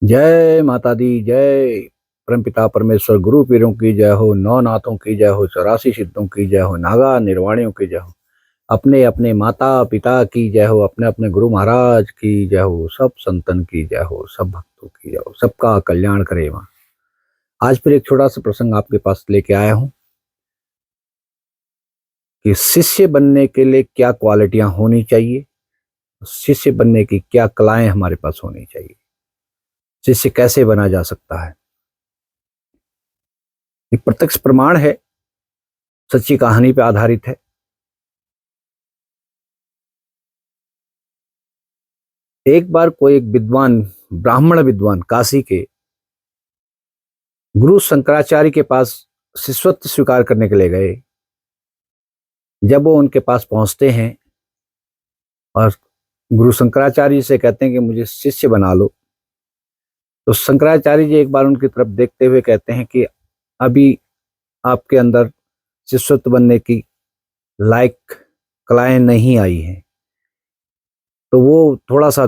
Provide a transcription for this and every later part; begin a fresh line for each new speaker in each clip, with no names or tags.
जय माता दी जय। परमपिता परमेश्वर गुरु पीरों की जय हो, नौ नाथों की जय हो, 84 सिद्धों की जय हो, नागा निर्वाणियों की जय हो, अपने अपने माता पिता की जय हो, अपने अपने गुरु महाराज की जय हो, सब संतन की जय हो, सब भक्तों की जय हो, सबका कल्याण करे मां। आज फिर एक छोटा सा प्रसंग आपके पास लेके आया हूं कि शिष्य बनने के लिए क्या क्वालिटियां होनी चाहिए, शिष्य बनने की क्या कलाएं हमारे पास होनी चाहिए, शिष्य कैसे बना जा सकता है। एक प्रत्यक्ष प्रमाण है, सच्ची कहानी पे आधारित है। एक बार कोई एक विद्वान, ब्राह्मण विद्वान काशी के गुरु शंकराचार्य के पास शिष्यत्व स्वीकार करने के लिए गए। जब वो उनके पास पहुंचते हैं और गुरु शंकराचार्य से कहते हैं कि मुझे शिष्य बना लो, तो शंकराचार्य जी एक बार उनकी तरफ देखते हुए कहते हैं कि अभी आपके अंदर शिष्यत्व बनने की लायक कलाएं नहीं आई हैं। तो वो थोड़ा सा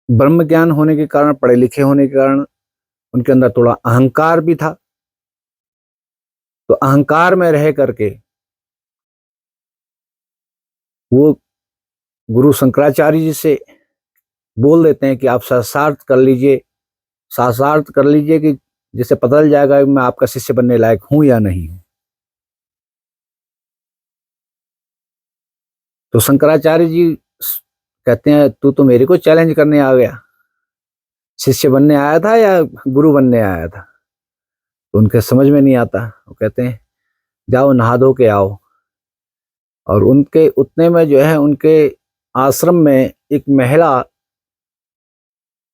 ब्रह्म ज्ञान होने के कारण, पढ़े लिखे होने के कारण उनके अंदर थोड़ा अहंकार भी था। तो अहंकार में रह करके वो गुरु शंकराचार्य जी से बोल देते हैं कि आप शास्त्रार्थ कर लीजिए कि जिससे पता चल जाएगा कि मैं आपका शिष्य बनने लायक हूं या नहीं हूं। तो शंकराचार्य जी कहते हैं, तू तो मेरे को चैलेंज करने आ गया, शिष्य बनने आया था या गुरु बनने आया था? तो उनके समझ में नहीं आता। वो कहते हैं, जाओ नहा धो के आओ। और उनके उतने में जो है, उनके आश्रम में एक महिला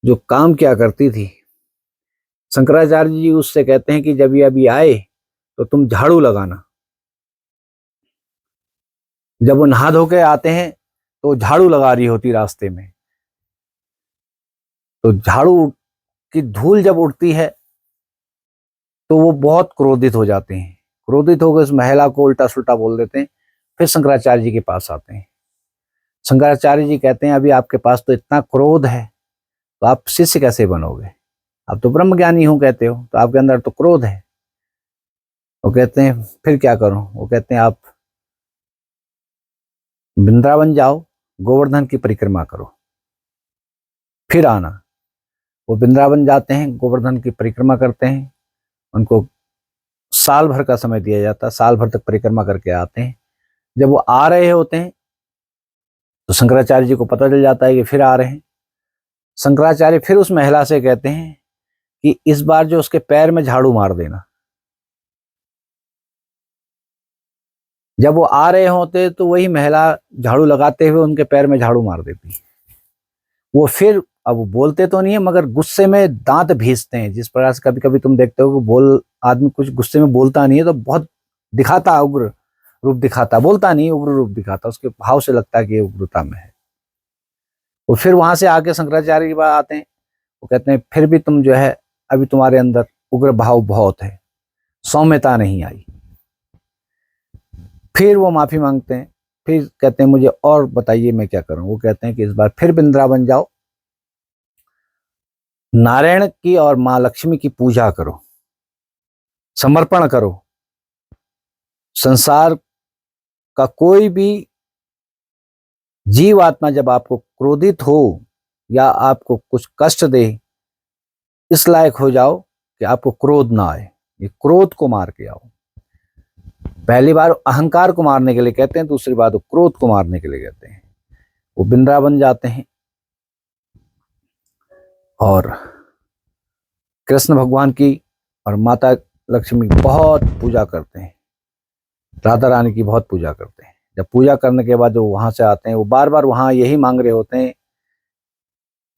जो काम किया करती थी, शंकराचार्य जी उससे कहते हैं कि जब ये अभी आए तो तुम झाड़ू लगाना। जब वो नहा धो के आते हैं तो झाड़ू लगा रही होती रास्ते में। तो झाड़ू की धूल जब उड़ती है तो वो बहुत क्रोधित हो जाते हैं। क्रोधित होकर उस महिला को उल्टा सुल्टा बोल देते हैं। फिर शंकराचार्य जी के पास आते हैं। शंकराचार्य जी कहते हैं, अभी आपके पास तो इतना क्रोध है, तो आप शिष्य कैसे बनोगे? आप तो ब्रह्मज्ञानी हूं कहते हो, तो आपके अंदर तो क्रोध है। वो कहते हैं, फिर क्या करूं? वो कहते हैं, आप वृंदावन जाओ, गोवर्धन की परिक्रमा करो, फिर आना। वो वृंदावन जाते हैं, गोवर्धन की परिक्रमा करते हैं। उनको साल भर का समय दिया जाता है, साल भर तक परिक्रमा करके आते हैं। जब वो आ रहे होते हैं तो शंकराचार्य जी को पता चल जाता है कि फिर आ रहे हैं। शंकराचार्य फिर उस महिला से कहते हैं कि इस बार जो उसके पैर में झाड़ू मार देना। जब वो आ रहे होते तो वही महिला झाड़ू लगाते हुए उनके पैर में झाड़ू मार देती। वो फिर, अब वो बोलते तो नहीं है मगर गुस्से में दांत भींचते हैं। जिस प्रकार से कभी कभी तुम देखते हो कि आदमी कुछ गुस्से में बोलता नहीं है तो बहुत दिखाता, उग्र रूप दिखाता, बोलता नहीं उग्र रूप दिखाता, उसके भाव से लगता है कि ये उग्रता में है। वो फिर वहां से आके शंकराचार्य के पास आते हैं। वो कहते हैं, फिर भी तुम जो है, अभी तुम्हारे अंदर उग्र भाव बहुत है, सौम्यता नहीं आई। फिर वो माफी मांगते हैं। फिर कहते हैं, मुझे और बताइए मैं क्या करूं? वो कहते हैं कि इस बार फिर वृंदावन जाओ, नारायण की और माँ लक्ष्मी की पूजा करो, समर्पण करो। संसार का कोई भी जीव आत्मा जब आपको क्रोधित हो या आपको कुछ कष्ट दे, इस लायक हो जाओ कि आपको क्रोध ना आए। ये क्रोध को मार के आओ। पहली बार अहंकार को मारने के लिए कहते हैं, दूसरी बार क्रोध को मारने के लिए कहते हैं। वो वृंदावन जाते हैं और कृष्ण भगवान की और माता लक्ष्मी की बहुत पूजा करते हैं, राधा रानी की बहुत पूजा करते हैं। जब पूजा करने के बाद जो वहां से आते हैं, वो बार बार वहां यही मांग रहे होते हैं,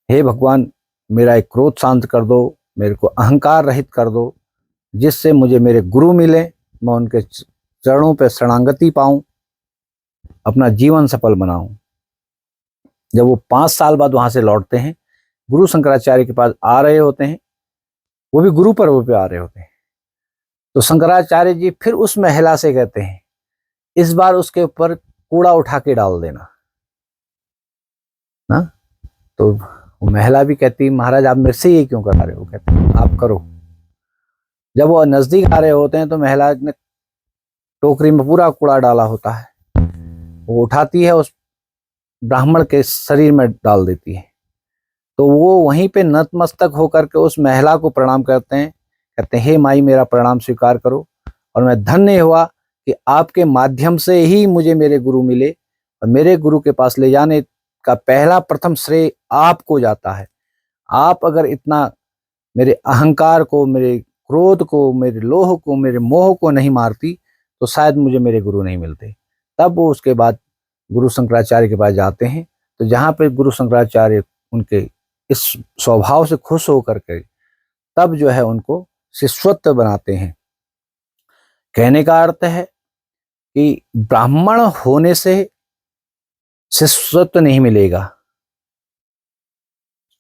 हे भगवान मेरा एक क्रोध शांत कर दो, मेरे को अहंकार रहित कर दो, जिससे मुझे मेरे गुरु मिले, मैं उनके चरणों पर शरणागति पाऊं, अपना जीवन सफल बनाऊं। जब वो 5 साल बाद वहां से लौटते हैं, गुरु शंकराचार्य के पास आ रहे होते हैं, वो भी गुरु पर्व पे आ रहे होते हैं। तो शंकराचार्य जी फिर उस महिला से कहते हैं, इस बार उसके ऊपर कूड़ा उठा के डाल देना ना। तो वो महिला भी कहती महाराज आप मेरे से ये क्यों करा रहे हो, कहते आप करो। जब वो नजदीक आ रहे होते हैं तो महिला ने टोकरी में पूरा कूड़ा डाला होता है, वो उठाती है, उस ब्राह्मण के शरीर में डाल देती है। तो वो वहीं पे नतमस्तक होकर के उस महिला को प्रणाम करते हैं, कहते हैं हे माई मेरा प्रणाम स्वीकार करो, और मैं धन्य हुआ कि आपके माध्यम से ही मुझे मेरे गुरु मिले, और मेरे गुरु के पास ले जाने का पहला प्रथम श्रेय आपको जाता है। आप अगर इतना मेरे अहंकार को, मेरे क्रोध को, मेरे लोभ को, मेरे मोह को नहीं मारती तो शायद मुझे मेरे गुरु नहीं मिलते। तब वो उसके बाद गुरु शंकराचार्य के पास जाते हैं। तो जहाँ पे गुरु शंकराचार्य उनके इस स्वभाव से खुश होकर के तब जो है उनको शिष्यत्व बनाते हैं। कहने का अर्थ है कि ब्राह्मण होने से शिष्यत्व नहीं मिलेगा,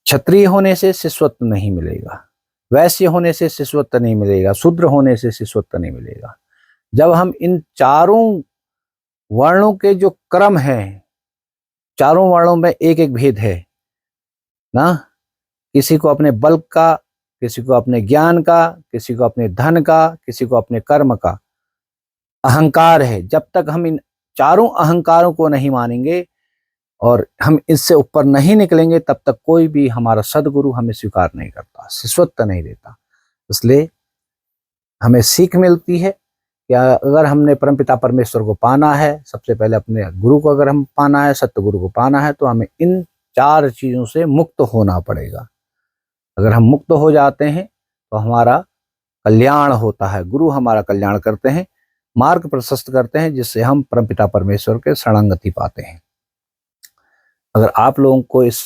क्षत्रिय होने से शिष्यत्व नहीं मिलेगा, वैश्य होने से शिष्यत्व नहीं मिलेगा, शूद्र होने से शिष्यत्व नहीं मिलेगा। जब हम इन चारों वर्णों के जो क्रम हैं, चारों वर्णों में एक एक भेद है ना, किसी को अपने बल का, किसी को अपने ज्ञान का, किसी को अपने धन का, किसी को अपने कर्म का अहंकार है। जब तक हम इन चारों अहंकारों को नहीं मानेंगे और हम इससे ऊपर नहीं निकलेंगे तब तक कोई भी हमारा सदगुरु हमें स्वीकार नहीं करता, शिष्यत्व नहीं देता। इसलिए हमें सीख मिलती है कि अगर हमने परमपिता परमेश्वर को पाना है, सबसे पहले अपने गुरु को अगर हम पाना है, सत्य गुरु को पाना है, तो हमें इन चार चीजों से मुक्त होना पड़ेगा। अगर हम मुक्त हो जाते हैं तो हमारा कल्याण होता है, गुरु हमारा कल्याण करते हैं, मार्ग प्रशस्त करते हैं, जिससे हम परमपिता परमेश्वर के शरणागति पाते हैं। अगर आप लोगों को इस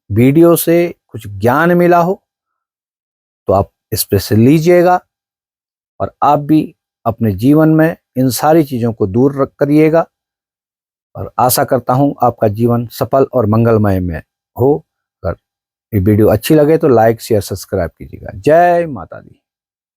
वीडियो से कुछ ज्ञान मिला हो तो आप इस पे से लीजिएगा और आप भी अपने जीवन में इन सारी चीजों को दूर करिएगा, और आशा करता हूं आपका जीवन सफल और मंगलमय में हो। अगर ये वीडियो अच्छी लगे तो लाइक शेयर सब्सक्राइब कीजिएगा। जय माता दी।